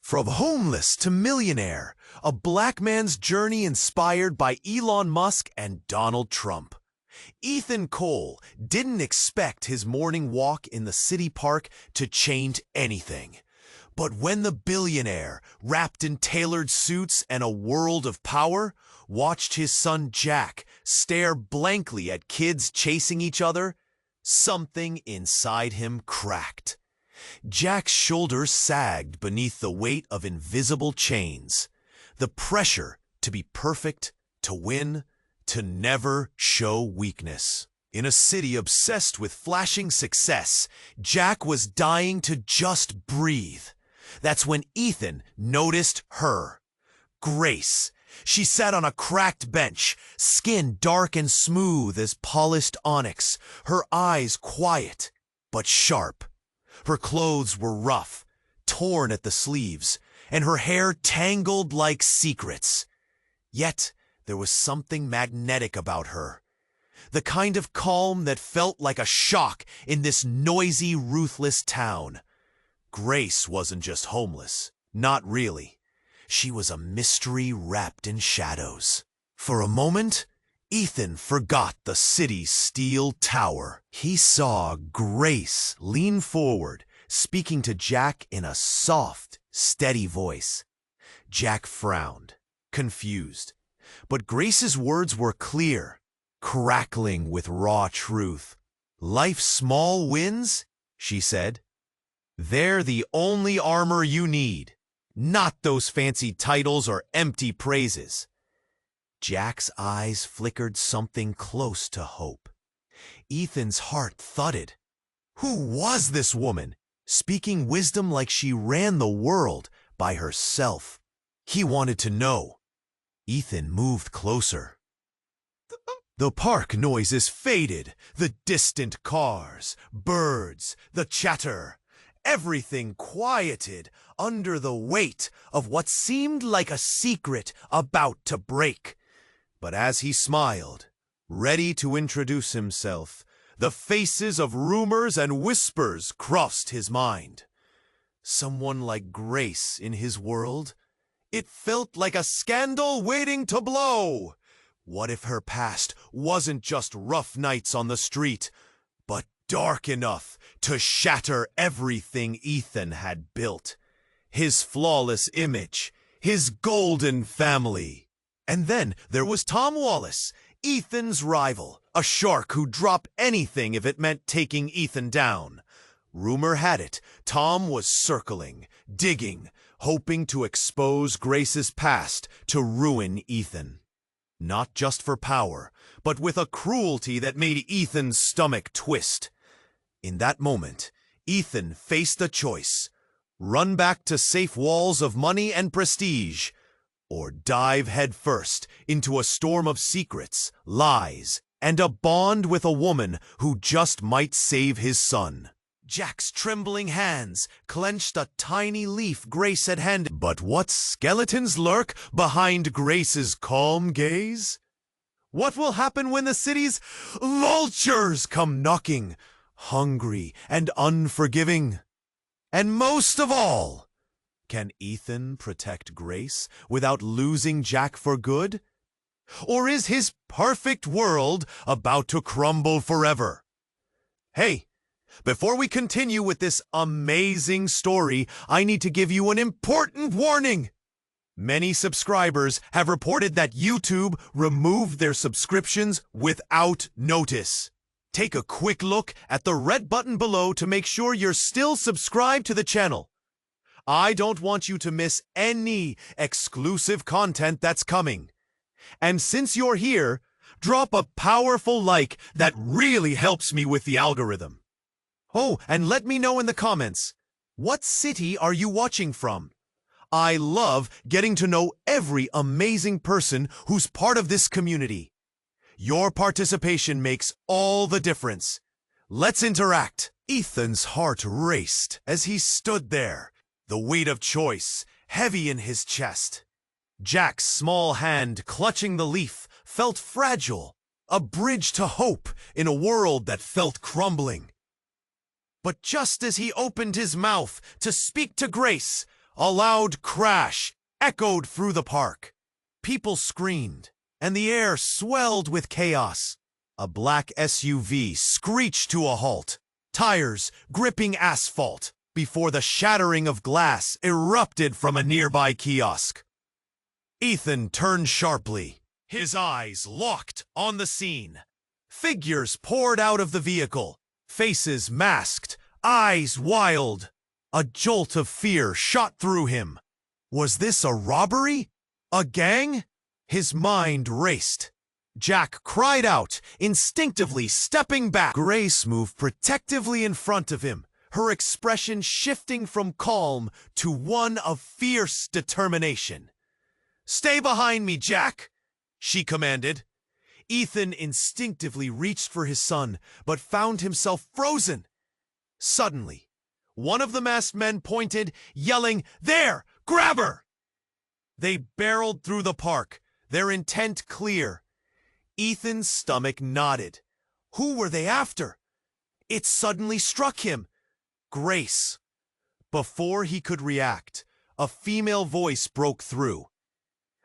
From homeless to millionaire, a black man's journey inspired by Elon Musk and Donald Trump. Ethan Cole didn't expect his morning walk in the city park to change anything. But when the billionaire, wrapped in tailored suits and a world of power, watched his son Jack stare blankly at kids chasing each other, something inside him cracked. Jack's shoulders sagged beneath the weight of invisible chains. The pressure to be perfect, to win, to never show weakness. In a city obsessed with flashing success, Jack was dying to just breathe. That's when Ethan noticed her. Grace. She sat on a cracked bench, skin dark and smooth as polished onyx, her eyes quiet but sharp. Her clothes were rough, torn at the sleeves, and her hair tangled like secrets. Yet there was something magnetic about her. The kind of calm that felt like a shock in this noisy, ruthless town. Grace wasn't just homeless. Not really. She was a mystery wrapped in shadows. For a moment, Ethan forgot the city's steel tower. He saw Grace lean forward, speaking to Jack in a soft, steady voice. Jack frowned, confused. But Grace's words were clear, crackling with raw truth. "Life's small wins," she said. "They're the only armor you need, not those fancy titles or empty praises." Jack's eyes flickered something close to hope. Ethan's heart thudded. Who was this woman, speaking wisdom like she ran the world by herself? He wanted to know. Ethan moved closer. The park noises faded, the distant cars, birds, the chatter. Everything quieted under the weight of what seemed like a secret about to break. But as he smiled, ready to introduce himself, the faces of rumors and whispers crossed his mind. Someone like Grace in his world? It felt like a scandal waiting to blow. What if her past wasn't just rough nights on the street, but dark enough to shatter everything Ethan had built? His flawless image, his golden family. And then there was Tom Wallace, Ethan's rival, a shark who'd drop anything if it meant taking Ethan down. Rumor had it, Tom was circling, digging, hoping to expose Grace's past to ruin Ethan. Not just for power, but with a cruelty that made Ethan's stomach twist. In that moment, Ethan faced a choice: run back to safe walls of money and prestige, or dive headfirst into a storm of secrets, lies, and a bond with a woman who just might save his son. Jack's trembling hands clenched a tiny leaf Grace had handed. But what skeletons lurk behind Grace's calm gaze? What will happen when the city's vultures come knocking, hungry and unforgiving? And most of all, can Ethan protect Grace without losing Jack for good? Or is his perfect world about to crumble forever? Hey, before we continue with this amazing story, I need to give you an important warning. Many subscribers have reported that YouTube removed their subscriptions without notice. Take a quick look at the red button below to make sure you're still subscribed to the channel. I don't want you to miss any exclusive content that's coming. And since you're here, drop a powerful like that really helps me with the algorithm. Oh, and let me know in the comments, what city are you watching from? I love getting to know every amazing person who's part of this community. Your participation makes all the difference. Let's interact. Ethan's heart raced as he stood there, the weight of choice heavy in his chest. Jack's small hand clutching the leaf felt fragile, a bridge to hope in a world that felt crumbling. But just as he opened his mouth to speak to Grace, A loud crash echoed through the park. People screamed, and the air swelled with chaos. A black SUV screeched to a halt, tires gripping asphalt, before the shattering of glass erupted from a nearby kiosk. Ethan turned sharply, his eyes locked on the scene. Figures poured out of the vehicle, faces masked, eyes wild. A jolt of fear shot through him. Was this a robbery? A gang? His mind raced. Jack cried out, instinctively stepping back. Grace moved protectively in front of him, her expression shifting from calm to one of fierce determination. "Stay behind me, Jack," she commanded. Ethan instinctively reached for his son, but found himself frozen. Suddenly, one of the masked men pointed, yelling, "There! Grab her!" They barreled through the park, their intent clear. Ethan's stomach knotted. Who were they after? It suddenly struck him. Grace. Before he could react, a female voice broke through.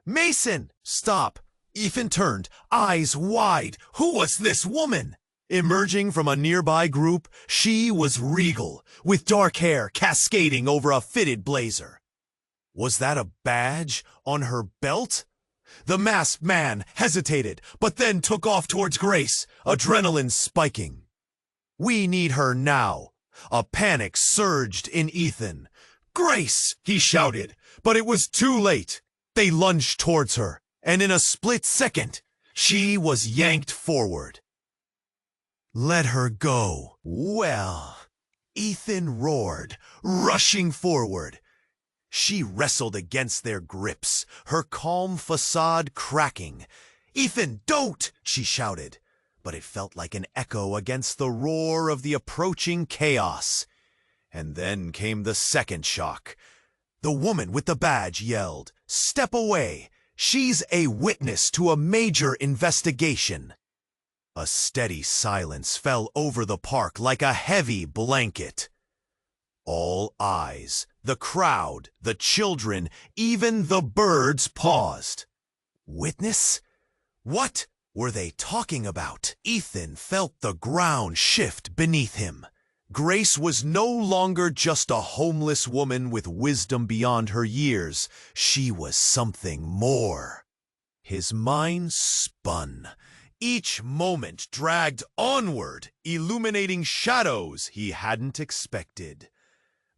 "Mason!" "Stop!" Ethan turned, eyes wide. Who was this woman? Emerging from a nearby group, she was regal, with dark hair cascading over a fitted blazer. Was that a badge on her belt? The masked man hesitated, but then took off towards Grace, adrenaline spiking. "We need her now." A panic surged in Ethan. "Grace!" he shouted, but it was too late. They lunged towards her, and in a split second, she was yanked forward. "Let her go." "Well," Ethan roared, rushing forward. She wrestled against their grips, her calm facade cracking. "Ethan, don't!" she shouted, but it felt like an echo against the roar of the approaching chaos. And then came the second shock. The woman with the badge yelled, "Step away! She's a witness to a major investigation." A steady silence fell over the park like a heavy blanket. All eyes, the crowd, the children, even the birds paused. Witness? What were they talking about? Ethan felt the ground shift beneath him. Grace was no longer just a homeless woman with wisdom beyond her years. She was something more. His mind spun. Each moment dragged onward, illuminating shadows he hadn't expected.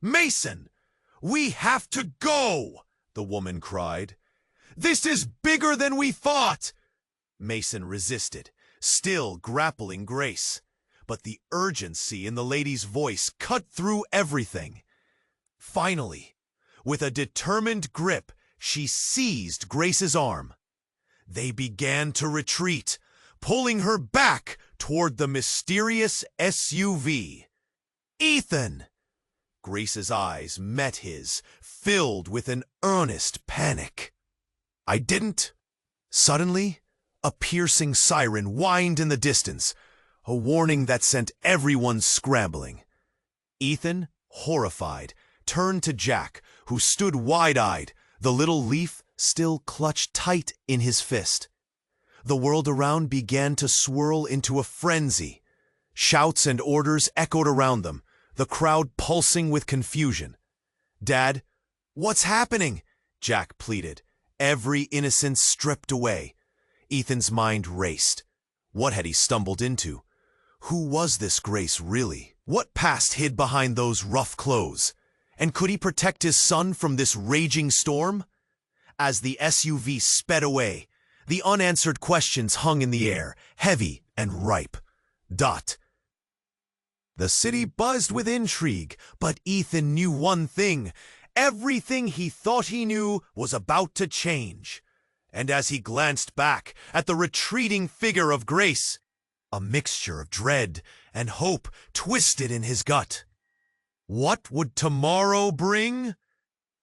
"Mason, we have to go!" the woman cried. "This is bigger than we thought!" Mason resisted, still grappling Grace. But the urgency in the lady's voice cut through everything. Finally, with a determined grip, she seized Grace's arm. They began to retreat, pulling her back toward the mysterious SUV. "Ethan!" Grace's eyes met his, filled with an earnest panic. "I didn't." Suddenly, a piercing siren whined in the distance, a warning that sent everyone scrambling. Ethan, horrified, turned to Jack, who stood wide-eyed, the little leaf still clutched tight in his fist. The world around began to swirl into a frenzy. Shouts and orders echoed around them, the crowd pulsing with confusion. "Dad, what's happening?" Jack pleaded, every innocence stripped away. Ethan's mind raced. What had he stumbled into? Who was this Grace really? What past hid behind those rough clothes? And could he protect his son from this raging storm? As the SUV sped away, the unanswered questions hung in the air, heavy and ripe. The city buzzed with intrigue, but Ethan knew one thing. Everything he thought he knew was about to change. And as he glanced back at the retreating figure of Grace, a mixture of dread and hope twisted in his gut. What would tomorrow bring?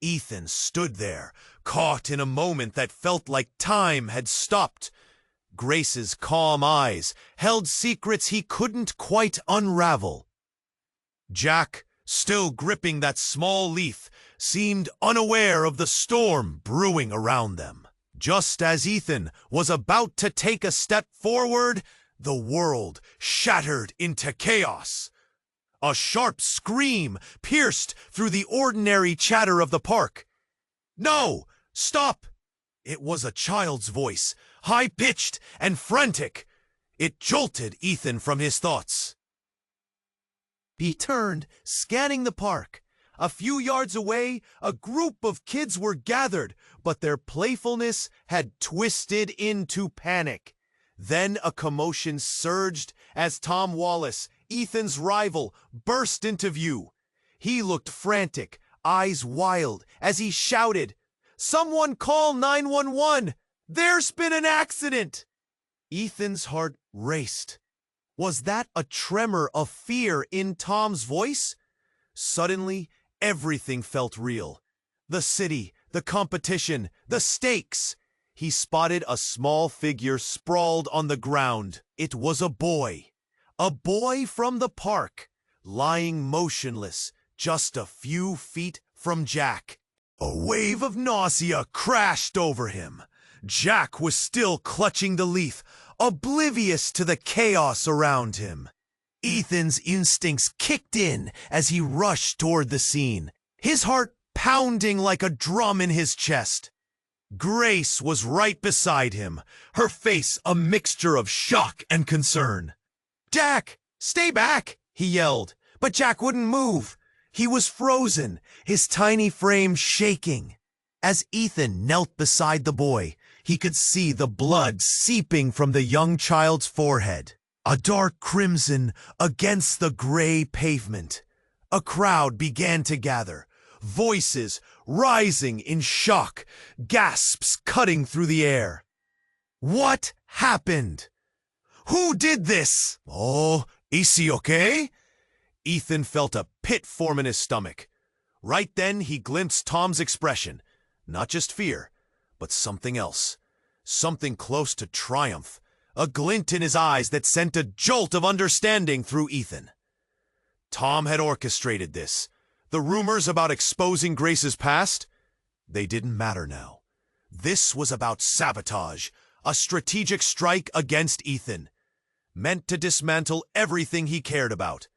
Ethan stood there, caught in a moment that felt like time had stopped. Grace's calm eyes held secrets he couldn't quite unravel. Jack still gripping that small leaf, seemed unaware of the storm brewing around them. Just as Ethan was about to take a step forward, the world shattered into chaos. A sharp scream pierced through the ordinary chatter of the park. "No! Stop!" It was a child's voice, high-pitched and frantic. It jolted Ethan from his thoughts. He turned, scanning the park. A few yards away, a group of kids were gathered, but their playfulness had twisted into panic. Then a commotion surged as Tom Wallace, Ethan's rival, burst into view. He looked frantic, eyes wild, as he shouted, "Someone call 911! There's been an accident!" Ethan's heart raced. Was that a tremor of fear in Tom's voice? Suddenly, everything felt real. The city, the competition, the stakes. He spotted a small figure sprawled on the ground. It was a boy from the park, lying motionless just a few feet from Jack. A wave of nausea crashed over him. Jack was still clutching the leaf, oblivious to the chaos around him. Ethan's instincts kicked in as he rushed toward the scene, his heart pounding like a drum in his chest. Grace was right beside him, her face a mixture of shock and concern. "Jack, stay back!" he yelled, but Jack wouldn't move. He was frozen, his tiny frame shaking. As Ethan knelt beside the boy, he could see the blood seeping from the young child's forehead, a dark crimson against the gray pavement. A crowd began to gather, voices rising in shock, gasps cutting through the air. What happened? Who did this? "Oh, is he okay?" Ethan felt a pit form in his stomach. Right then he glimpsed Tom's expression. Not just fear, but something else. Something close to triumph. A glint in his eyes that sent a jolt of understanding through Ethan. Tom had orchestrated this. The rumors about exposing Grace's past, they didn't matter now. This was about sabotage, a strategic strike against Ethan, meant to dismantle everything he cared about.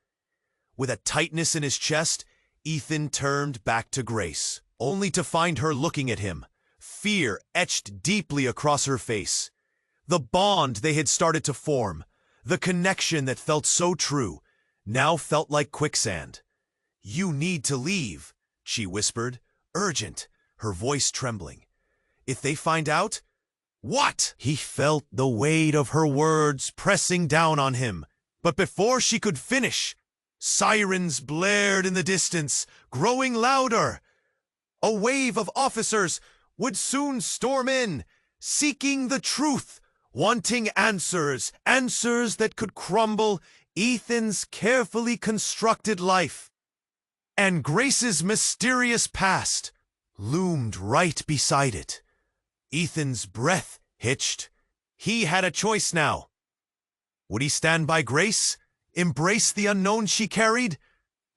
With a tightness in his chest, Ethan turned back to Grace, only to find her looking at him, fear etched deeply across her face. The bond they had started to form, the connection that felt so true, now felt like quicksand. "You need to leave," she whispered, urgent, her voice trembling. "If they find out—" "What?" He felt the weight of her words pressing down on him, but before she could finish, sirens blared in the distance, growing louder. A wave of officers would soon storm in, seeking the truth, wanting answers that could crumble Ethan's carefully constructed life. And Grace's mysterious past loomed right beside it. Ethan's breath hitched. He had a choice now. Would he stand by Grace, embrace the unknown she carried,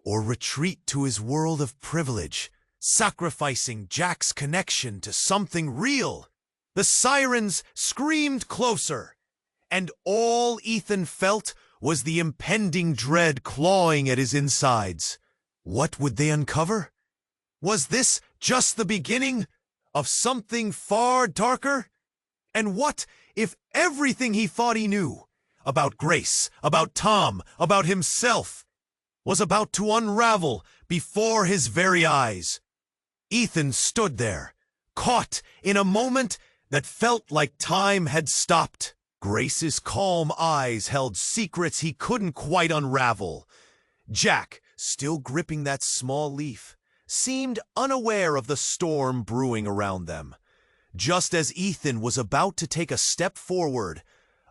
or retreat to his world of privilege, sacrificing Jack's connection to something real? The sirens screamed closer, and all Ethan felt was the impending dread clawing at his insides. What would they uncover? Was this just the beginning of something far darker? And what if everything he thought he knew about Grace, about Tom, about himself, was about to unravel before his very eyes? Ethan stood there, caught in a moment that felt like time had stopped. Grace's calm eyes held secrets he couldn't quite unravel. Jack, still gripping that small leaf, seemed unaware of the storm brewing around them. Just as Ethan was about to take a step forward,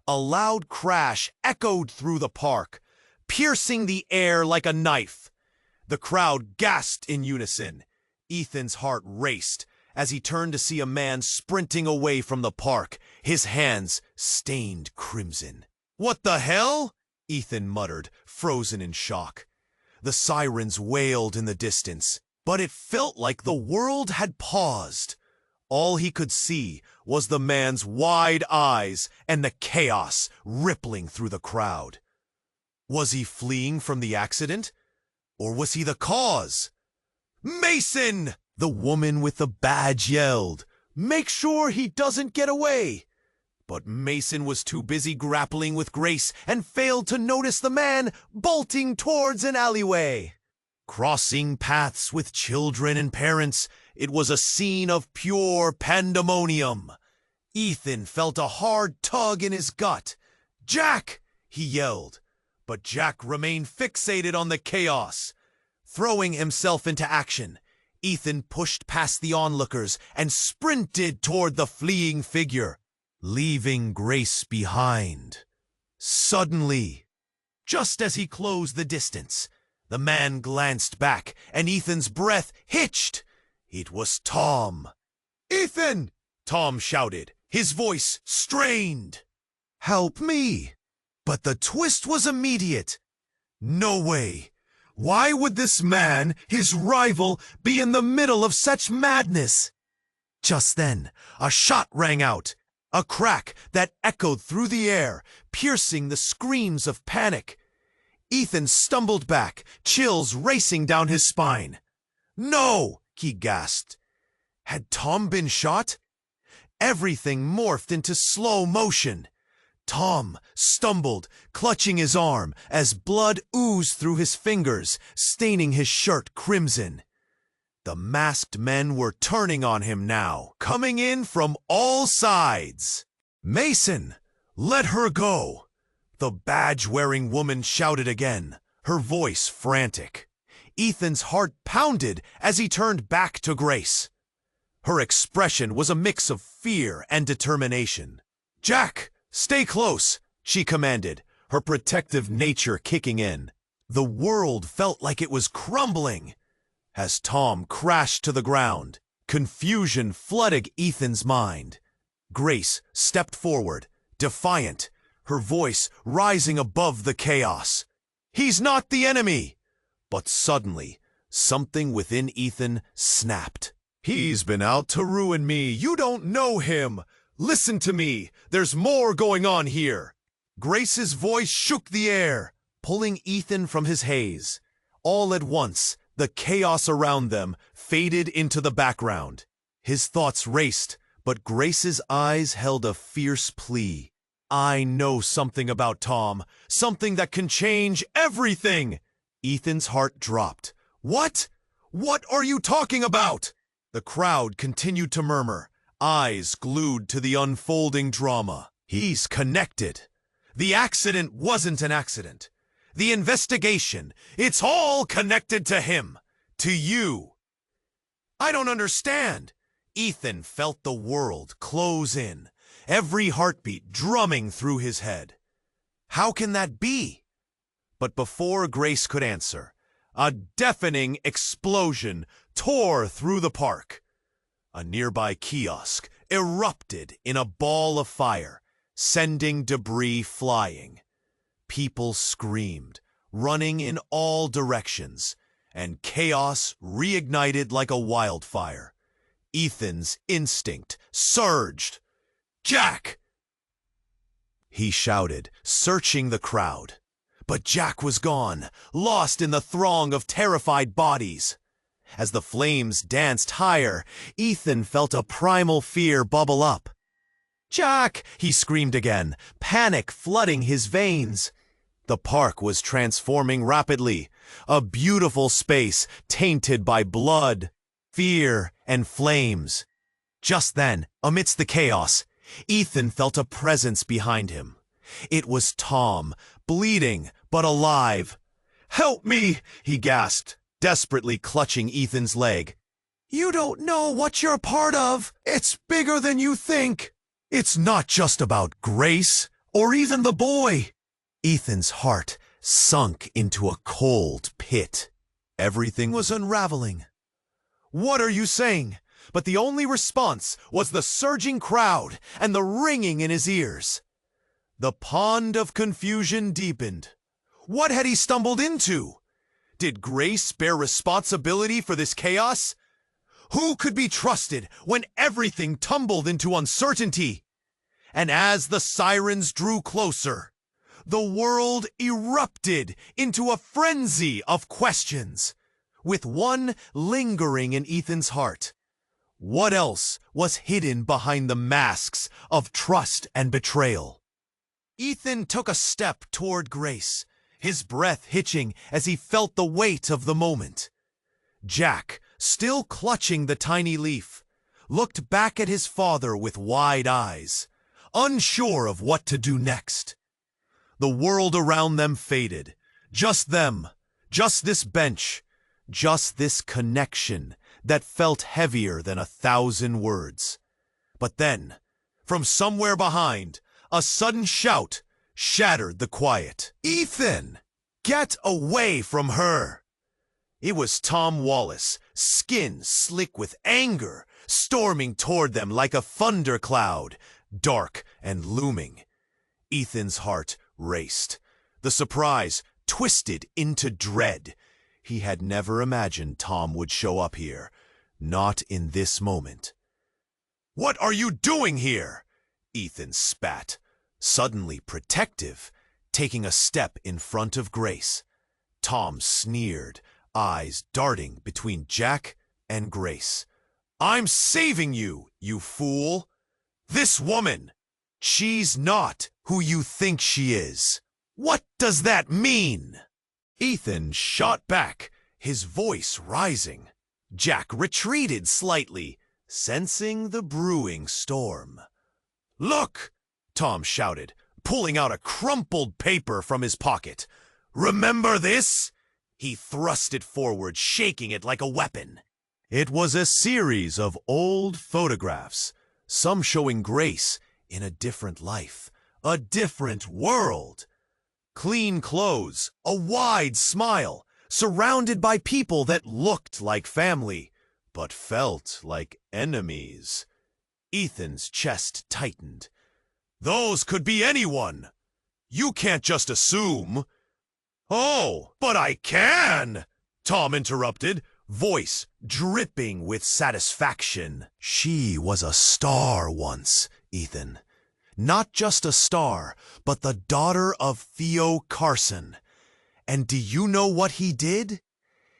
a loud crash echoed through the park, piercing the air like a knife. The crowd gasped in unison. Ethan's heart raced as he turned to see a man sprinting away from the park, his hands stained crimson. "What the hell?" Ethan muttered, frozen in shock. The sirens wailed in the distance, but it felt like the world had paused. All he could see was the man's wide eyes and the chaos rippling through the crowd. Was he fleeing from the accident? Or was he the cause? "Mason!" the woman with the badge yelled. "Make sure he doesn't get away." But Mason was too busy grappling with Grace and failed to notice the man bolting towards an alleyway. Crossing paths with children and parents, it was a scene of pure pandemonium. Ethan felt a hard tug in his gut. "Jack!" he yelled. But Jack remained fixated on the chaos. Throwing himself into action, Ethan pushed past the onlookers and sprinted toward the fleeing figure, leaving Grace behind. Suddenly, just as he closed the distance, the man glanced back and Ethan's breath hitched. It was Tom. "Ethan!" Tom shouted, his voice strained. "Help me!" But the twist was immediate. No way. Why would this man, his rival, be in the middle of such madness? Just then, a shot rang out, a crack that echoed through the air, piercing the screams of panic. Ethan stumbled back, chills racing down his spine. "No!" he gasped. Had Tom been shot? Everything morphed into slow motion. Tom stumbled, clutching his arm, as blood oozed through his fingers, staining his shirt crimson. The masked men were turning on him now, coming in from all sides. "Mason, let her go!" the badge-wearing woman shouted again, her voice frantic. Ethan's heart pounded as he turned back to Grace. Her expression was a mix of fear and determination. "Jack, stay close," she commanded, her protective nature kicking in. The world felt like it was crumbling. As Tom crashed to the ground, confusion flooded Ethan's mind. Grace stepped forward, defiant, her voice rising above the chaos. "He's not the enemy!" But suddenly, something within Ethan snapped. "He's been out to ruin me. You don't know him. Listen to me. There's more going on here." Grace's voice shook the air, pulling Ethan from his haze. All at once, the chaos around them faded into the background. His thoughts raced, but Grace's eyes held a fierce plea. "I know something about Tom, something that can change everything." Ethan's heart dropped. "What? What are you talking about?" The crowd continued to murmur, eyes glued to the unfolding drama. "He's connected. The accident wasn't an accident. The investigation, it's all connected to him, to you." "I don't understand." Ethan felt the world close in, every heartbeat drumming through his head. How can that be? But before Grace could answer, a deafening explosion tore through the park. A nearby kiosk erupted in a ball of fire, sending debris flying. People screamed, running in all directions, and chaos reignited like a wildfire. Ethan's instinct surged. "Jack!" he shouted, searching the crowd. But Jack was gone, lost in the throng of terrified bodies. As the flames danced higher, Ethan felt a primal fear bubble up. "Jack!" he screamed again, panic flooding his veins. The park was transforming rapidly, a beautiful space tainted by blood, fear, and flames. Just then, amidst the chaos, Ethan felt a presence behind him. It was Tom, bleeding but alive. "Help me!" he gasped, desperately clutching Ethan's leg. "You don't know what you're part of. It's bigger than you think. It's not just about Grace, or even the boy." Ethan's heart sunk into a cold pit. Everything was unraveling. "What are you saying?" But the only response was the surging crowd and the ringing in his ears. The pond of confusion deepened. What had he stumbled into? Did Grace bear responsibility for this chaos? Who could be trusted when everything tumbled into uncertainty? And as the sirens drew closer, the world erupted into a frenzy of questions, with one lingering in Ethan's heart. What else was hidden behind the masks of trust and betrayal? Ethan took a step toward Grace, his breath hitching as he felt the weight of the moment. Jack, still clutching the tiny leaf, looked back at his father with wide eyes, unsure of what to do next. The world around them faded. Just them, just this bench, just this connection that felt heavier than 1,000 words. But then, from somewhere behind, a sudden shout shattered the quiet. "Ethan, get away from her!" It was Tom Wallace, skin slick with anger, storming toward them like a thundercloud, dark and looming. Ethan's heart raced. The surprise twisted into dread. He had never imagined Tom would show up here, not in this moment. "What are you doing here?" Ethan spat, suddenly protective, taking a step in front of Grace. Tom sneered, eyes darting between Jack and Grace. "I'm saving you, you fool! This woman, she's not who you think she is. What does that mean?" Ethan shot back, his voice rising. Jack retreated slightly, sensing the brewing storm. "Look!" Tom shouted, pulling out a crumpled paper from his pocket. "Remember this?" He thrust it forward, shaking it like a weapon. It was a series of old photographs, some showing Grace in a different life, a different world. Clean clothes, a wide smile, surrounded by people that looked like family, but felt like enemies. Ethan's chest tightened. "Those could be anyone. You can't just assume." "Oh, but I can!" Tom interrupted, voice dripping with satisfaction. "She was a star once, Ethan. Not just a star, but the daughter of Theo Carson. And do you know what he did?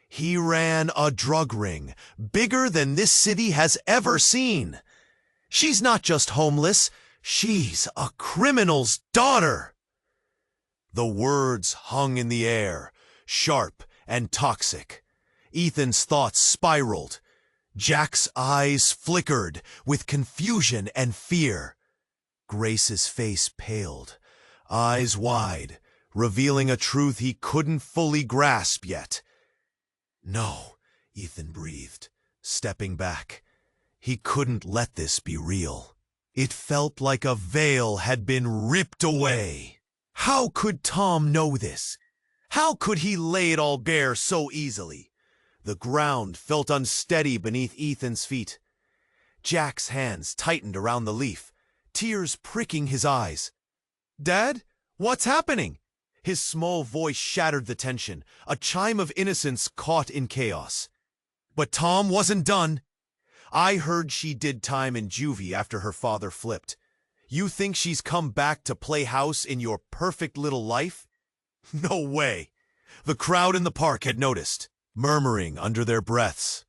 He ran a drug ring bigger than this city has ever seen. She's not just homeless, she's a criminal's daughter." The words hung in the air, sharp and toxic. Ethan's thoughts spiraled. Jack's eyes flickered with confusion and fear. Grace's face paled, eyes wide, revealing a truth he couldn't fully grasp yet. "No," Ethan breathed, stepping back. He couldn't let this be real. It felt like a veil had been ripped away. How could Tom know this? How could he lay it all bare so easily? The ground felt unsteady beneath Ethan's feet. Jack's hands tightened around the leaf, tears pricking his eyes. "Dad, what's happening?" His small voice shattered the tension, a chime of innocence caught in chaos. But Tom wasn't done. "I heard she did time in juvie after her father flipped. You think she's come back to play house in your perfect little life?" "No way." The crowd in the park had noticed, murmuring under their breaths.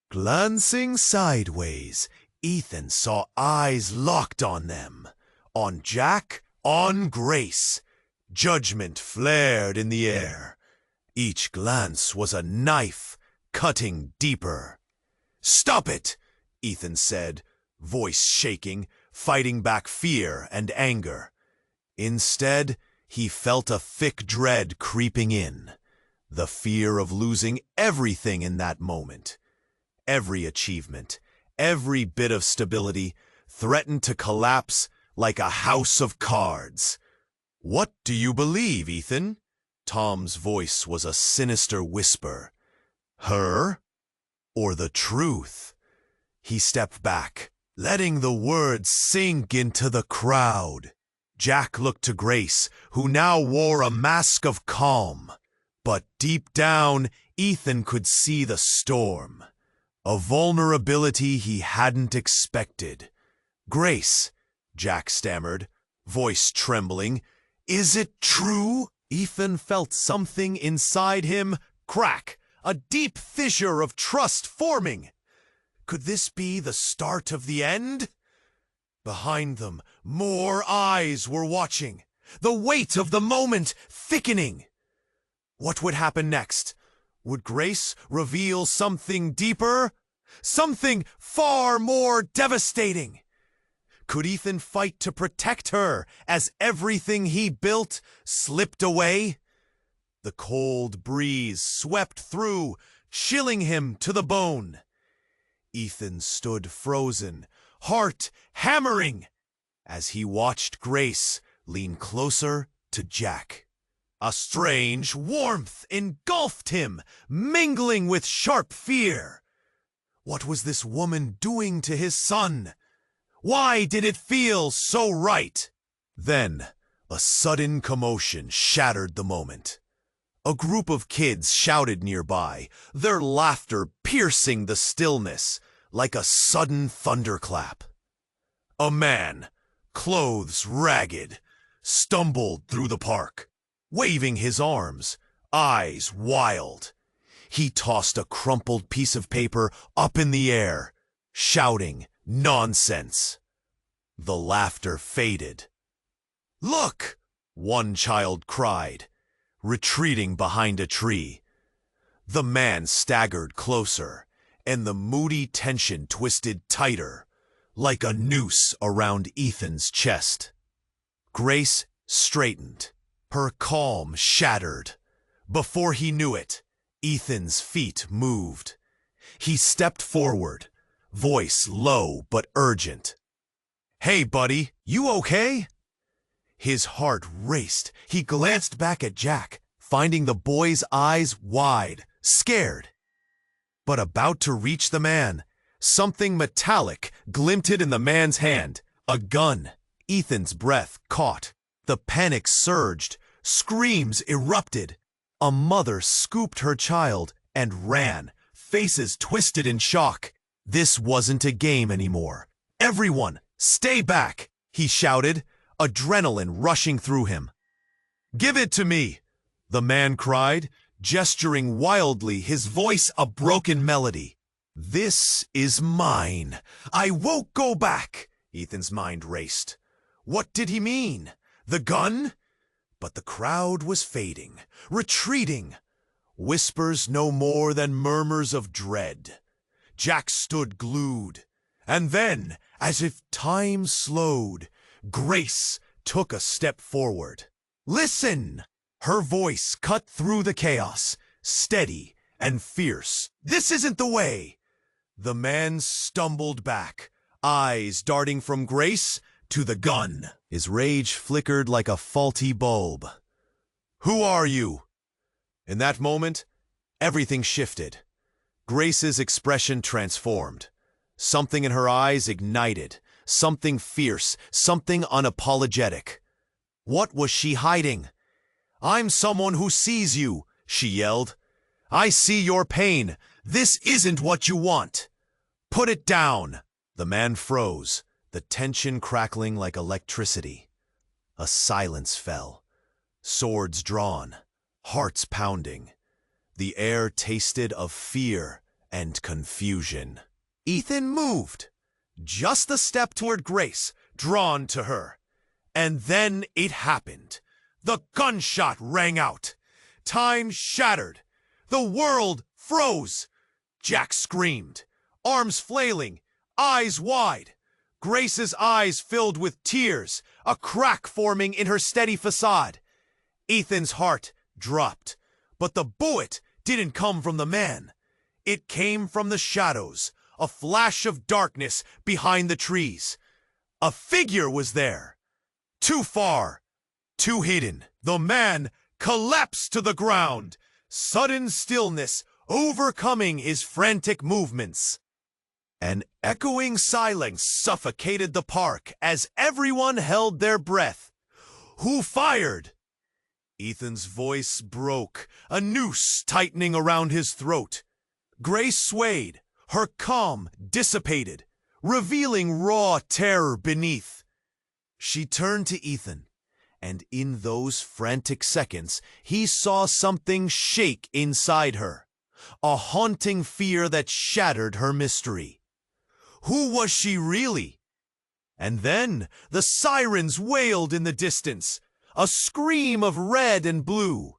Glancing sideways, Ethan saw eyes locked on them. On Jack, on Grace. Judgment flared in the air. Each glance was a knife, cutting deeper. "Stop it!" Ethan said, voice shaking, fighting back fear and anger. Instead, he felt a thick dread creeping in. The fear of losing everything in that moment. Every achievement, every bit of stability, threatened to collapse like a house of cards. "What do you believe, Ethan?" Tom's voice was a sinister whisper. "Her? Or the truth?" He stepped back, letting the words sink into the crowd. Jack looked to Grace, who now wore a mask of calm. But deep down, Ethan could see the storm. A vulnerability he hadn't expected. "Grace," Jack stammered, voice trembling. "Is it true?" Ethan felt something inside him crack, a deep fissure of trust forming. Could this be the start of the end? Behind them, more eyes were watching, the weight of the moment thickening. What would happen next? Would Grace reveal something deeper? Something far more devastating? Could Ethan fight to protect her as everything he built slipped away? The cold breeze swept through, chilling him to the bone. Ethan stood frozen, heart hammering, as he watched Grace lean closer to Jack. A strange warmth engulfed him, mingling with sharp fear. What was this woman doing to his son? Why did it feel so right? Then, a sudden commotion shattered the moment. A group of kids shouted nearby, their laughter piercing the stillness like a sudden thunderclap. A man, clothes ragged, stumbled through the park, waving his arms, eyes wild. He tossed a crumpled piece of paper up in the air, shouting, "Nonsense!" The laughter faded. "Look!" one child cried, retreating behind a tree. The man staggered closer, and the moody tension twisted tighter, like a noose around Ethan's chest. Grace straightened, her calm shattered. Before he knew it, Ethan's feet moved. He stepped forward, voice low but urgent. "Hey, buddy, you okay?" His heart raced. He glanced back at Jack, finding the boy's eyes wide, scared. But about to reach the man, something metallic glinted in the man's hand. A gun. Ethan's breath caught. The panic surged. Screams erupted. A mother scooped her child and ran, faces twisted in shock. This wasn't a game anymore. "Everyone, stay back!" he shouted, adrenaline rushing through him. "Give it to me!" the man cried, gesturing wildly, his voice a broken melody. "This is mine. I won't go back!" Ethan's mind raced. What did he mean? The gun? But the crowd was fading, retreating. Whispers no more than murmurs of dread. Jack stood glued. And then, as if time slowed, Grace took a step forward. "Listen!" Her voice cut through the chaos, steady and fierce. "This isn't the way!" The man stumbled back, eyes darting from Grace to the gun. His rage flickered like a faulty bulb. "Who are you?" In that moment, everything shifted. Grace's expression transformed. Something in her eyes ignited. Something fierce, something unapologetic. What was she hiding? "I'm someone who sees you," she yelled. "I see your pain. This isn't what you want. Put it down." The man froze, the tension crackling like electricity. A silence fell. Swords drawn, hearts pounding. The air tasted of fear and confusion. Ethan moved. Just a step toward Grace, drawn to her. And then it happened. The gunshot rang out. Time shattered. The world froze. Jack screamed, arms flailing, eyes wide. Grace's eyes filled with tears, a crack forming in her steady facade. Ethan's heart dropped, but the bullet didn't come from the man. It came from the shadows, a flash of darkness behind the trees. A figure was there. Too far, too hidden. The man collapsed to the ground, sudden stillness overcoming his frantic movements. An echoing silence suffocated the park as everyone held their breath. Who fired? Ethan's voice broke, a noose tightening around his throat. Grace swayed, her calm dissipated, revealing raw terror beneath. She turned to Ethan, and in those frantic seconds, he saw something shake inside her, a haunting fear that shattered her mystery. Who was she really? And then the sirens wailed in the distance, a scream of red and blue.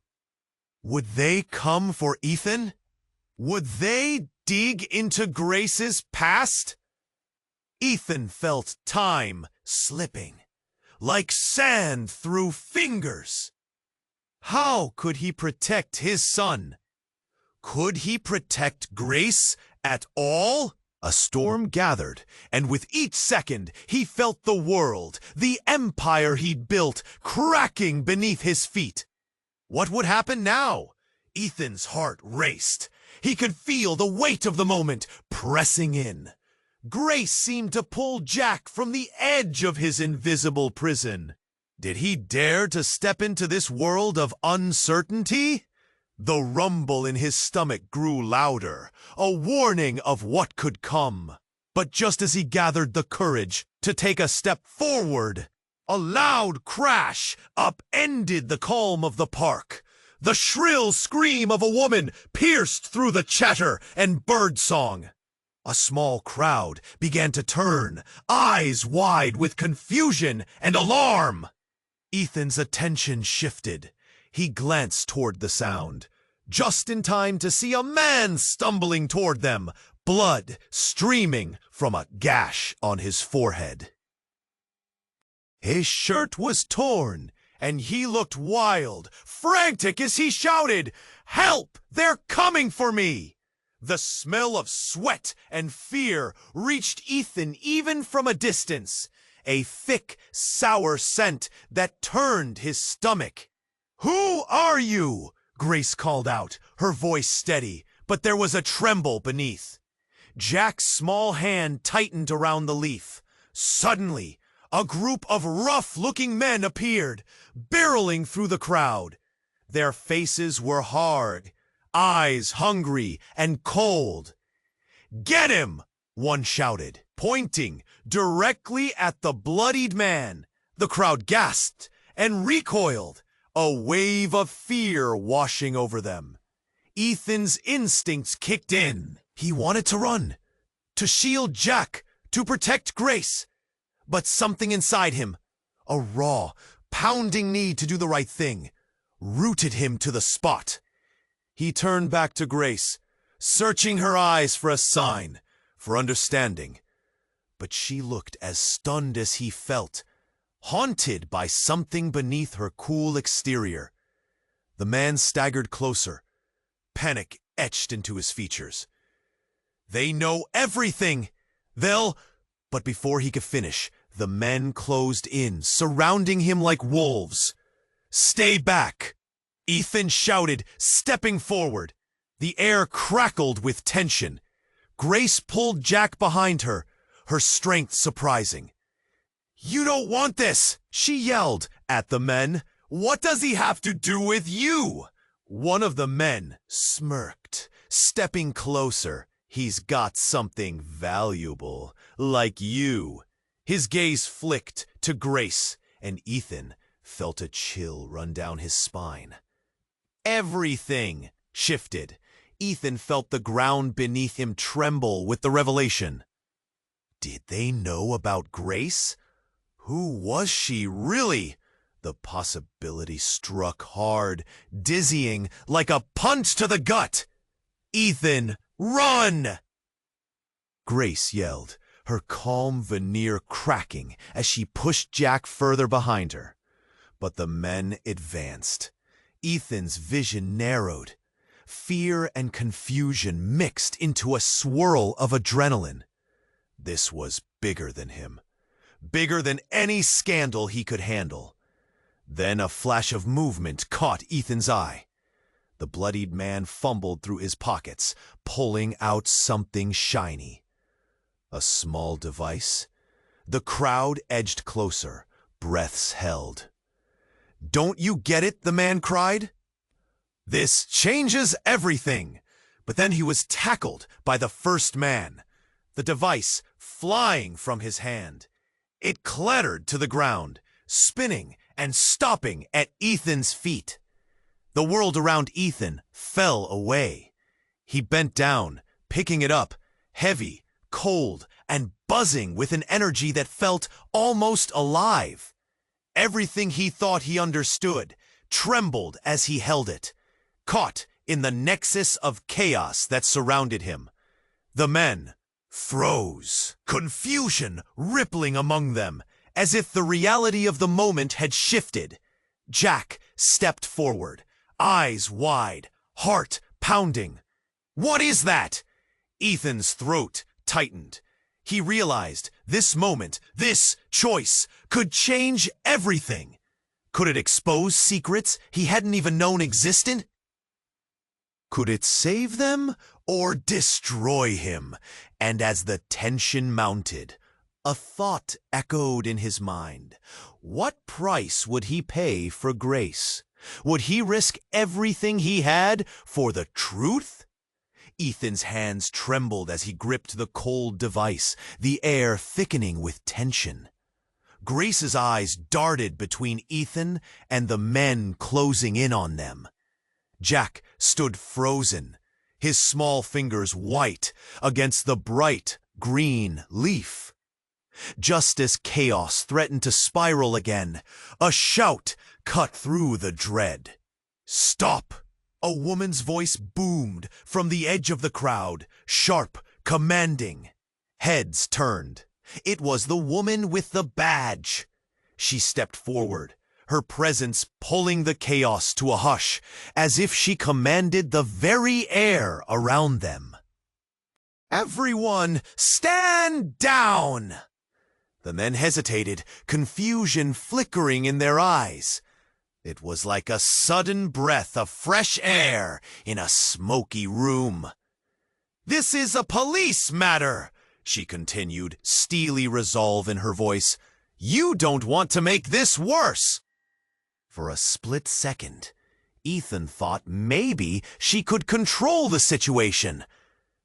Would they come for Ethan? Would they dig into Grace's past? Ethan felt time slipping, like sand through fingers. How could he protect his son? Could he protect Grace at all? A storm gathered, and with each second he felt the world, the empire he'd built, cracking beneath his feet. What would happen now? Ethan's heart raced. He could feel the weight of the moment pressing in. Grace seemed to pull Jack from the edge of his invisible prison. Did he dare to step into this world of uncertainty? The rumble in his stomach grew louder, a warning of what could come. But just as he gathered the courage to take a step forward, a loud crash upended the calm of the park. The shrill scream of a woman pierced through the chatter and birdsong. A small crowd began to turn, eyes wide with confusion and alarm. Ethan's attention shifted. He glanced toward the sound, just in time to see a man stumbling toward them, blood streaming from a gash on his forehead. His shirt was torn, and he looked wild, frantic as he shouted, "Help! They're coming for me!" The smell of sweat and fear reached Ethan even from a distance, a thick, sour scent that turned his stomach. "Who are you?" Grace called out, her voice steady, but there was a tremble beneath. Jack's small hand tightened around the leaf. Suddenly, a group of rough-looking men appeared, barreling through the crowd. Their faces were hard, eyes hungry and cold. "Get him!" one shouted, pointing directly at the bloodied man. The crowd gasped and recoiled, a wave of fear washing over them. Ethan's instincts kicked in. He wanted to run, to shield Jack, to protect Grace. But something inside him, a raw, pounding need to do the right thing, rooted him to the spot. He turned back to Grace, searching her eyes for a sign, for understanding. But she looked as stunned as he felt, haunted by something beneath her cool exterior. The man staggered closer, panic etched into his features. "They know everything! They'll—" But before he could finish, the men closed in, surrounding him like wolves. "Stay back!" Ethan shouted, stepping forward. The air crackled with tension. Grace pulled Jack behind her, her strength surprising. "You don't want this!" she yelled at the men. "What does he have to do with you?" One of the men smirked, stepping closer. "He's got something valuable, like you." His gaze flicked to Grace, and Ethan felt a chill run down his spine. Everything shifted. Ethan felt the ground beneath him tremble with the revelation. Did they know about Grace? Who was she really? The possibility struck hard, dizzying, like a punch to the gut. "Ethan, run!" Grace yelled, her calm veneer cracking as she pushed Jack further behind her. But the men advanced. Ethan's vision narrowed. Fear and confusion mixed into a swirl of adrenaline. This was bigger than him. Bigger than any scandal he could handle. Then a flash of movement caught Ethan's eye. The bloodied man fumbled through his pockets, pulling out something shiny. A small device? The crowd edged closer, breaths held. "Don't you get it?" the man cried. "This changes everything." But then he was tackled by the first man, the device flying from his hand. It clattered to the ground, spinning and stopping at Ethan's feet. The world around Ethan fell away. He bent down, picking it up, heavy, cold, and buzzing with an energy that felt almost alive. Everything he thought he understood trembled as he held it, caught in the nexus of chaos that surrounded him. The men froze, confusion rippling among them, as if the reality of the moment had shifted. Jack stepped forward, eyes wide, heart pounding. "What is that?" Ethan's throat tightened. He realized this moment, this choice, could change everything. Could it expose secrets he hadn't even known existed? Could it save them or destroy him? And as the tension mounted, a thought echoed in his mind. What price would he pay for grace? Would he risk everything he had for the truth? Ethan's hands trembled as he gripped the cold device, the air thickening with tension. Grace's eyes darted between Ethan and the men closing in on them. Jack stood frozen, his small fingers white against the bright green leaf. Just as chaos threatened to spiral again, a shout cut through the dread. "Stop!" A woman's voice boomed from the edge of the crowd, sharp, commanding. Heads turned. It was the woman with the badge. She stepped forward, her presence pulling the chaos to a hush, as if she commanded the very air around them. "Everyone, stand down!" The men hesitated, confusion flickering in their eyes. It was like a sudden breath of fresh air in a smoky room. "This is a police matter," she continued, steely resolve in her voice. "You don't want to make this worse." For a split second, Ethan thought maybe she could control the situation.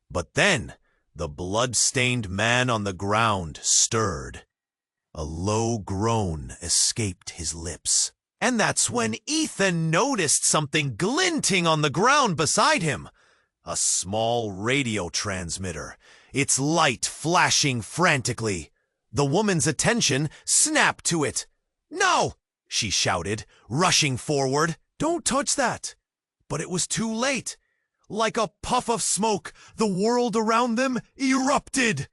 But then, the blood-stained man on the ground stirred. A low groan escaped his lips. And that's when Ethan noticed something glinting on the ground beside him. A small radio transmitter, its light flashing frantically. The woman's attention snapped to it. "No!" she shouted, rushing forward. "Don't touch that!" But it was too late. Like a puff of smoke, the world around them erupted.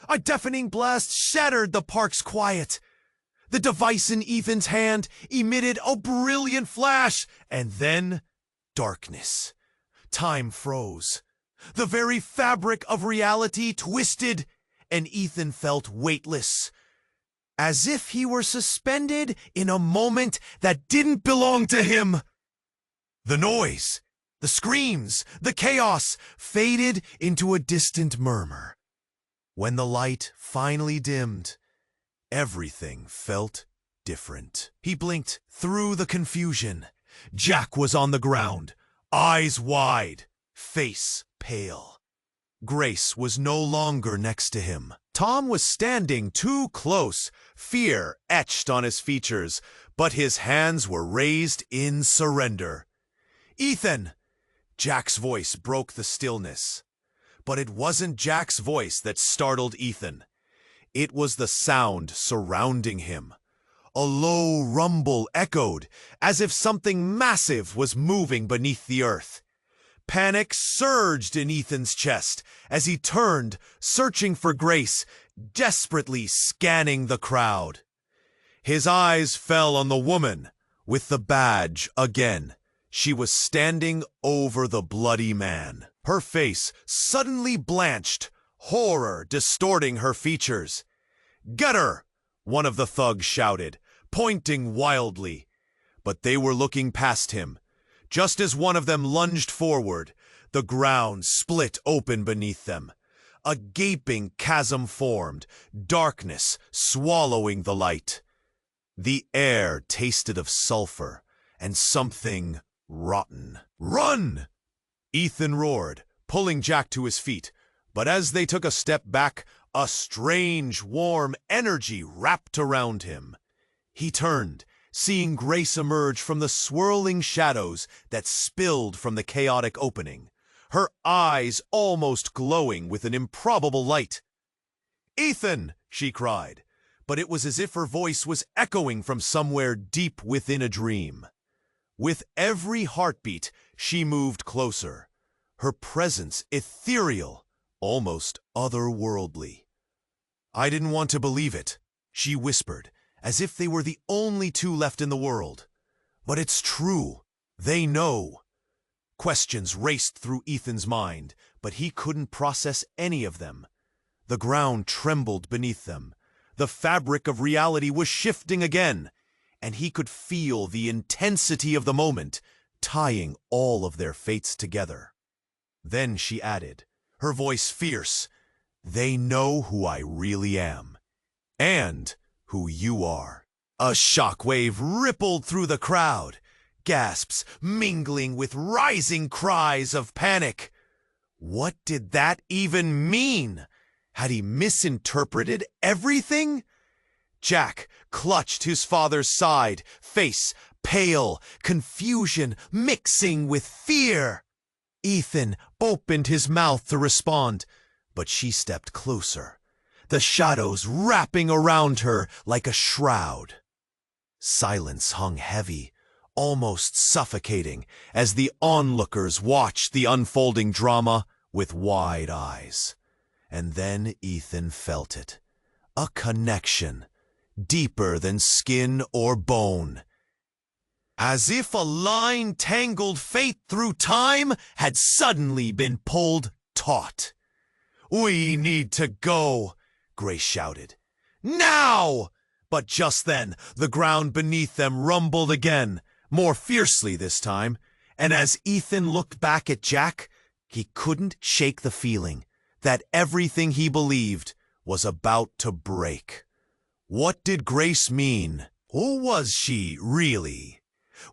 A deafening blast shattered the park's quiet. The device in Ethan's hand emitted a brilliant flash, and then darkness. Time froze. The very fabric of reality twisted, and Ethan felt weightless, as if he were suspended in a moment that didn't belong to him. The noise, the screams, the chaos faded into a distant murmur. When the light finally dimmed, everything felt different. He blinked through the confusion. Jack was on the ground, eyes wide, face pale. Grace was no longer next to him. Tom was standing too close, fear etched on his features, but his hands were raised in surrender. "Ethan!" Jack's voice broke the stillness. But it wasn't Jack's voice that startled Ethan. It was the sound surrounding him. A low rumble echoed, as if something massive was moving beneath the earth. Panic surged in Ethan's chest as he turned, searching for Grace, desperately scanning the crowd. His eyes fell on the woman with the badge again. She was standing over the bloody man. Her face suddenly blanched, horror distorting her features. "Get her!" one of the thugs shouted, pointing wildly. But they were looking past him. Just as one of them lunged forward, the ground split open beneath them. A gaping chasm formed, darkness swallowing the light. The air tasted of sulfur and something rotten. "Run!" Ethan roared, pulling Jack to his feet. But as they took a step back, a strange, warm energy wrapped around him. He turned, seeing Grace emerge from the swirling shadows that spilled from the chaotic opening, her eyes almost glowing with an improbable light. "Ethan!" she cried, but it was as if her voice was echoing from somewhere deep within a dream. With every heartbeat, she moved closer, her presence ethereal, almost otherworldly. "I didn't want to believe it," she whispered, as if they were the only two left in the world. "But it's true. They know." Questions raced through Ethan's mind, but he couldn't process any of them. The ground trembled beneath them. The fabric of reality was shifting again, and he could feel the intensity of the moment, tying all of their fates together. Then she added, her voice fierce, "They know who I really am, and who you are." A shockwave rippled through the crowd, gasps mingling with rising cries of panic. What did that even mean? Had he misinterpreted everything? Jack clutched his father's side, face pale, confusion mixing with fear. Ethan opened his mouth to respond, but she stepped closer, the shadows wrapping around her like a shroud. Silence hung heavy, almost suffocating, as the onlookers watched the unfolding drama with wide eyes. And then Ethan felt it, a connection, deeper than skin or bone. As if a line tangled fate through time had suddenly been pulled taut. "We need to go," Grace shouted. "Now!" But just then, the ground beneath them rumbled again, more fiercely this time, and as Ethan looked back at Jack, he couldn't shake the feeling that everything he believed was about to break. What did Grace mean? Who was she, really?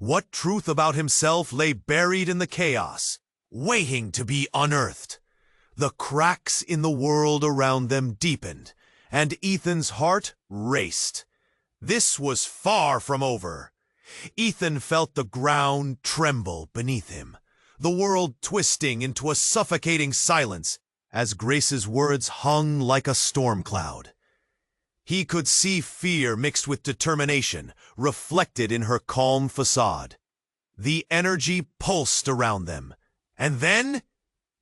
What truth about himself lay buried in the chaos, waiting to be unearthed? The cracks in the world around them deepened, and Ethan's heart raced. This was far from over. Ethan felt the ground tremble beneath him, the world twisting into a suffocating silence as Grace's words hung like a storm cloud. He could see fear mixed with determination reflected in her calm facade. The energy pulsed around them, and then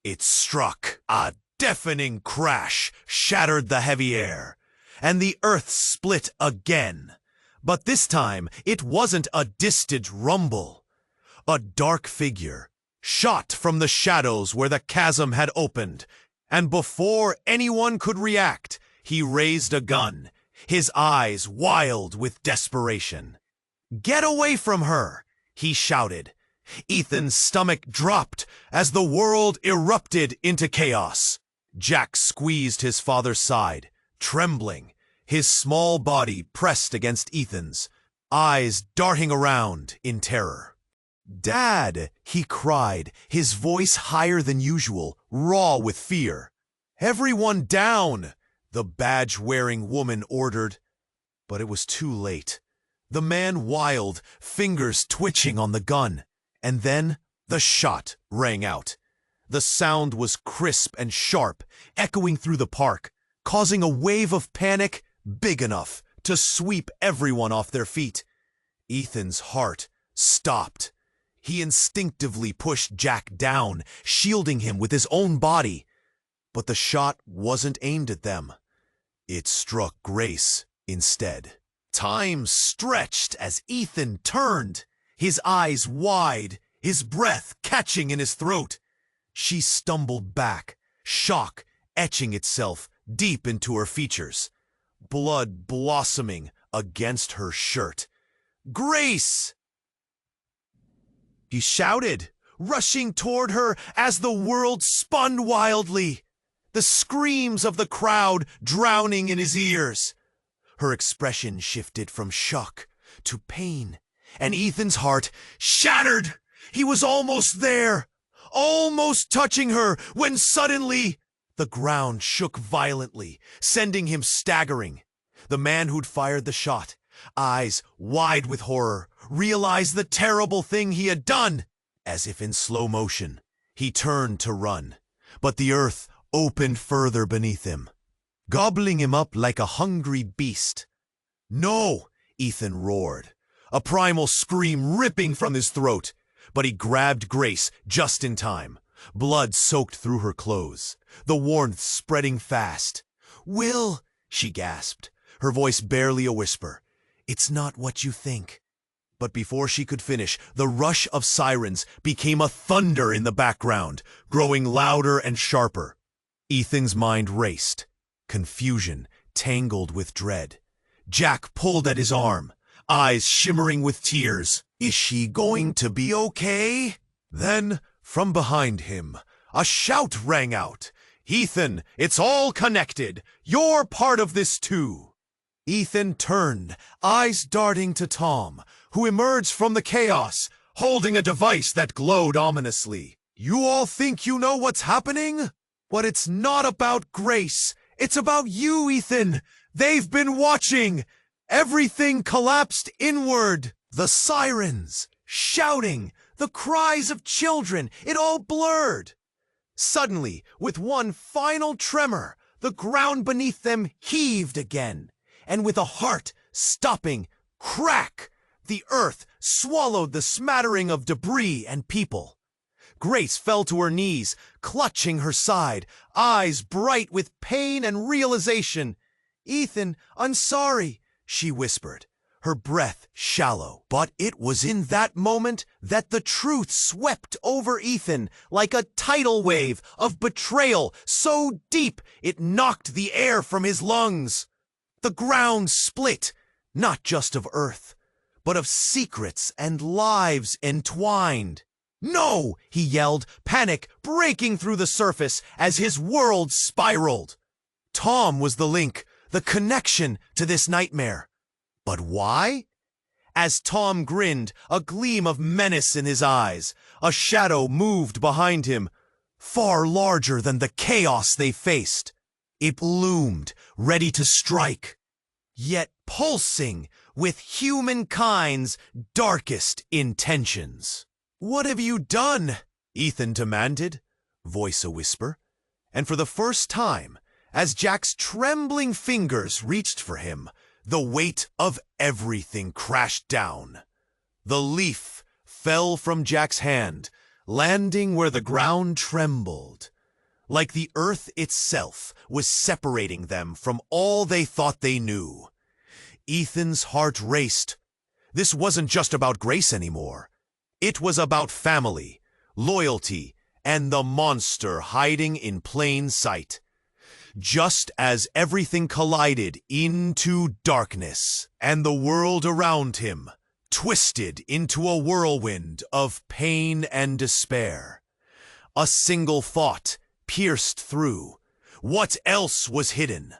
it struck. A deafening crash shattered the heavy air, and the earth split again. But this time, it wasn't a distant rumble. A dark figure shot from the shadows where the chasm had opened, and before anyone could react, he raised a gun, his eyes wild with desperation. "Get away from her!" he shouted. Ethan's stomach dropped as the world erupted into chaos. Jack squeezed his father's side, trembling, his small body pressed against Ethan's, eyes darting around in terror. "Dad!" he cried, his voice higher than usual, raw with fear. "Everyone down!" the badge-wearing woman ordered. But it was too late. The man wheeled, fingers twitching on the gun, and then the shot rang out. The sound was crisp and sharp, echoing through the park, causing a wave of panic big enough to sweep everyone off their feet. Ethan's heart stopped. He instinctively pushed Jack down, shielding him with his own body. But the shot wasn't aimed at them. It struck Grace instead. Time stretched as Ethan turned, his eyes wide, his breath catching in his throat. She stumbled back, shock etching itself deep into her features, blood blossoming against her shirt. "Grace!" He shouted, rushing toward her as the world spun wildly, the screams of the crowd drowning in his ears. Her expression shifted from shock to pain, and Ethan's heart shattered. He was almost there, almost touching her, when suddenly the ground shook violently, sending him staggering. The man who'd fired the shot, eyes wide with horror, realized the terrible thing he had done. As if in slow motion, he turned to run, but the earth opened further beneath him, gobbling him up like a hungry beast. "No!" Ethan roared, a primal scream ripping from his throat. But he grabbed Grace just in time. Blood soaked through her clothes, the warmth spreading fast. "Will," she gasped, her voice barely a whisper. "It's not what you think." But before she could finish, the rush of sirens became a thunder in the background, growing louder and sharper. Ethan's mind raced, confusion tangled with dread. Jack pulled at his arm, eyes shimmering with tears. "Is she going to be okay?" Then, from behind him, a shout rang out. "Ethan, it's all connected. You're part of this too." Ethan turned, eyes darting to Tom, who emerged from the chaos, holding a device that glowed ominously. "You all think you know what's happening? But it's not about Grace. It's about you, Ethan. They've been watching." Everything collapsed inward. The sirens, shouting, the cries of children, it all blurred. Suddenly, with one final tremor, the ground beneath them heaved again, and with a heart-stopping crack, the earth swallowed the smattering of debris and people. Grace fell to her knees, clutching her side, eyes bright with pain and realization. "Ethan, I'm sorry," she whispered, her breath shallow. But it was in that moment that the truth swept over Ethan like a tidal wave of betrayal so deep it knocked the air from his lungs. The ground split, not just of earth, but of secrets and lives entwined. "No!" he yelled, panic breaking through the surface as his world spiraled. Tom was the link, the connection to this nightmare. But why? As Tom grinned, a gleam of menace in his eyes, a shadow moved behind him, far larger than the chaos they faced. It loomed, ready to strike, yet pulsing with humankind's darkest intentions. "What have you done?" Ethan demanded, voice a whisper. And for the first time, as Jack's trembling fingers reached for him, the weight of everything crashed down. The leaf fell from Jack's hand, landing where the ground trembled, like the earth itself was separating them from all they thought they knew. Ethan's heart raced. This wasn't just about Grace anymore. It was about family, loyalty, and the monster hiding in plain sight. Just as everything collided into darkness, and the world around him twisted into a whirlwind of pain and despair, a single thought pierced through. What else was hidden?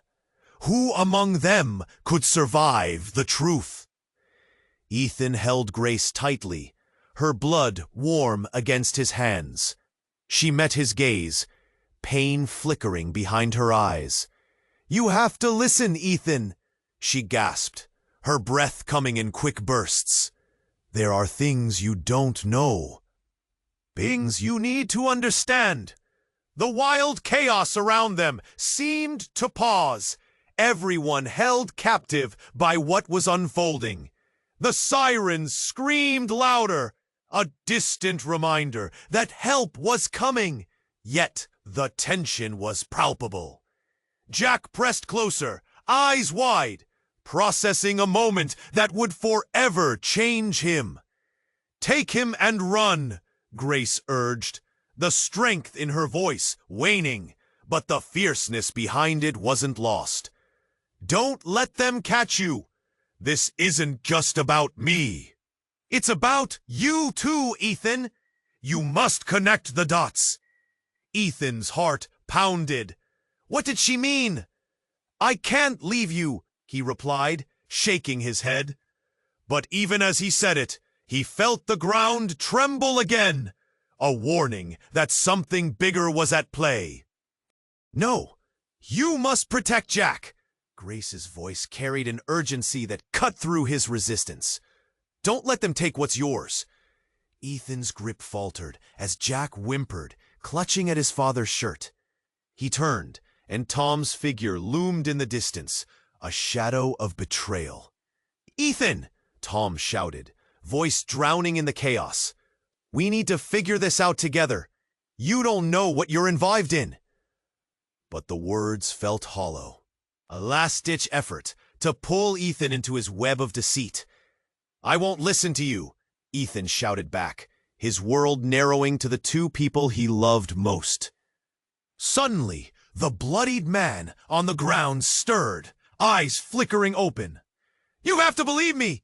Who among them could survive the truth? Ethan held Grace tightly, her blood warm against his hands. She met his gaze, pain flickering behind her eyes. "You have to listen, Ethan," she gasped, her breath coming in quick bursts. "There are things you don't know. Things you need to understand." The wild chaos around them seemed to pause, everyone held captive by what was unfolding. The sirens screamed louder, a distant reminder that help was coming, yet the tension was palpable. Jack pressed closer, eyes wide, processing a moment that would forever change him. "Take him and run," Grace urged, the strength in her voice waning, but the fierceness behind it wasn't lost. "Don't let them catch you. This isn't just about me. It's about you too, Ethan. You must connect the dots." Ethan's heart pounded. What did she mean? "I can't leave you," he replied, shaking his head. But even as he said it, he felt the ground tremble again, a warning that something bigger was at play. "No, you must protect Jack." Grace's voice carried an urgency that cut through his resistance. "Don't let them take what's yours." Ethan's grip faltered as Jack whimpered, clutching at his father's shirt. He turned, and Tom's figure loomed in the distance, a shadow of betrayal. "Ethan!" Tom shouted, voice drowning in the chaos. "We need to figure this out together. You don't know what you're involved in." But the words felt hollow. A last-ditch effort to pull Ethan into his web of deceit. "I won't listen to you," Ethan shouted back, his world narrowing to the two people he loved most. Suddenly, the bloodied man on the ground stirred, eyes flickering open. "You have to believe me!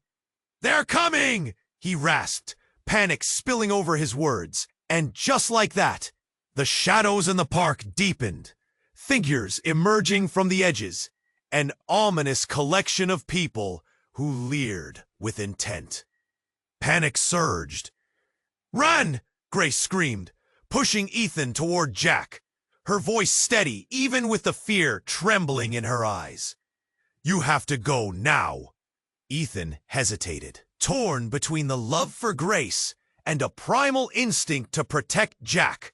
They're coming!" he rasped, panic spilling over his words. And just like that, the shadows in the park deepened, figures emerging from the edges, an ominous collection of people who leered with intent. Panic surged. "Run!" Grace screamed, pushing Ethan toward Jack, her voice steady even with the fear trembling in her eyes. "You have to go now." Ethan hesitated, torn between the love for Grace and a primal instinct to protect Jack.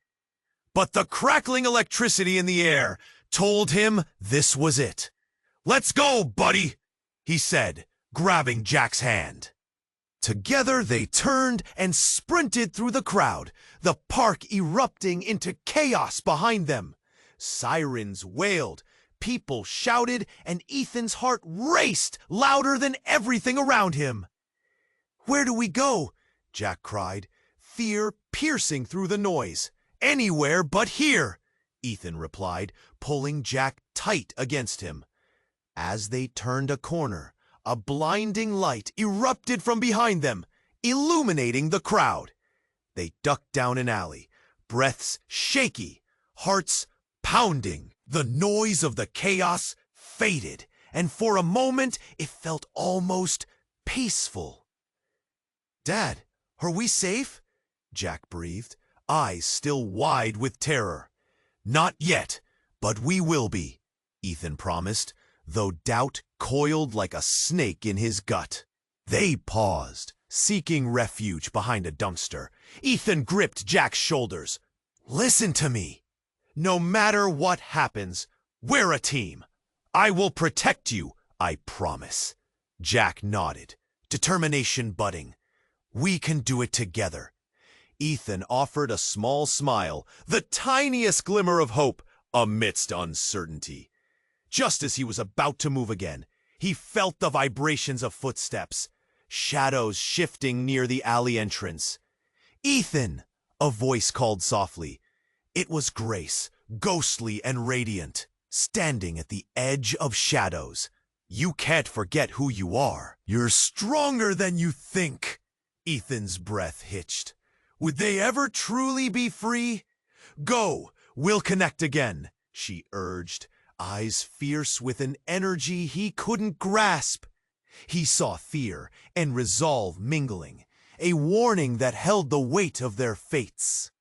But the crackling electricity in the air told him this was it. "Let's go, buddy," he said, grabbing Jack's hand. Together they turned and sprinted through the crowd, the park erupting into chaos behind them. Sirens wailed, people shouted, and Ethan's heart raced louder than everything around him. "Where do we go?" Jack cried, fear piercing through the noise. "Anywhere but here," Ethan replied, pulling Jack tight against him. As they turned a corner, a blinding light erupted from behind them, illuminating the crowd. They ducked down an alley, breaths shaky, hearts pounding. The noise of the chaos faded, and for a moment it felt almost peaceful. "Dad, are we safe?" Jack breathed, eyes still wide with terror. "Not yet, but we will be," Ethan promised, though doubt coiled like a snake in his gut. They paused, seeking refuge behind a dumpster. Ethan gripped Jack's shoulders. "Listen to me. No matter what happens, we're a team. I will protect you, I promise." Jack nodded, determination budding. "We can do it together." Ethan offered a small smile, the tiniest glimmer of hope amidst uncertainty. Just as he was about to move again, he felt the vibrations of footsteps, shadows shifting near the alley entrance. "Ethan!" a voice called softly. It was Grace, ghostly and radiant, standing at the edge of shadows. "You can't forget who you are. You're stronger than you think." Ethan's breath hitched. Would they ever truly be free? "Go, we'll connect again," she urged, eyes fierce with an energy he couldn't grasp. He saw fear and resolve mingling, a warning that held the weight of their fates.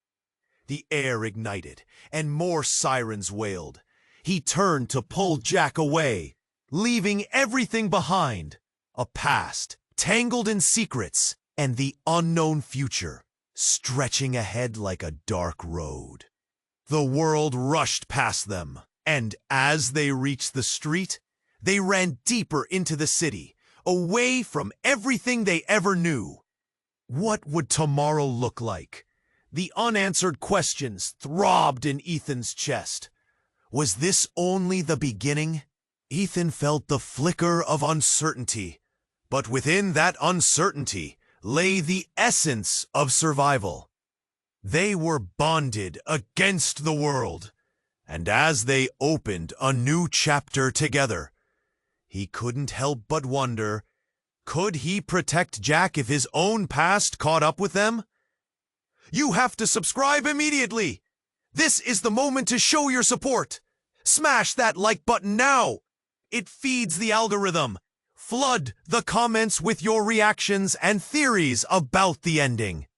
The air ignited, and more sirens wailed. He turned to pull Jack away, leaving everything behind, a past tangled in secrets and the unknown future stretching ahead like a dark road. The world rushed past them, and as they reached the street, they ran deeper into the city, away from everything they ever knew. What would tomorrow look like? The unanswered questions throbbed in Ethan's chest. Was this only the beginning? Ethan felt the flicker of uncertainty, but within that uncertainty lay the essence of survival. They were bonded against the world, and as they opened a new chapter together, he couldn't help but wonder, could he protect Jack if his own past caught up with them? You have to subscribe immediately. This is the moment to show your support. Smash that like button now. It feeds the algorithm. Flood the comments with your reactions and theories about the ending.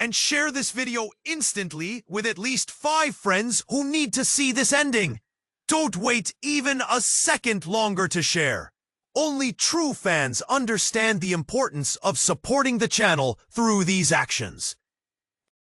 And share this video instantly with at least 5 friends who need to see this ending. Don't wait even a second longer to share. Only true fans understand the importance of supporting the channel through these actions.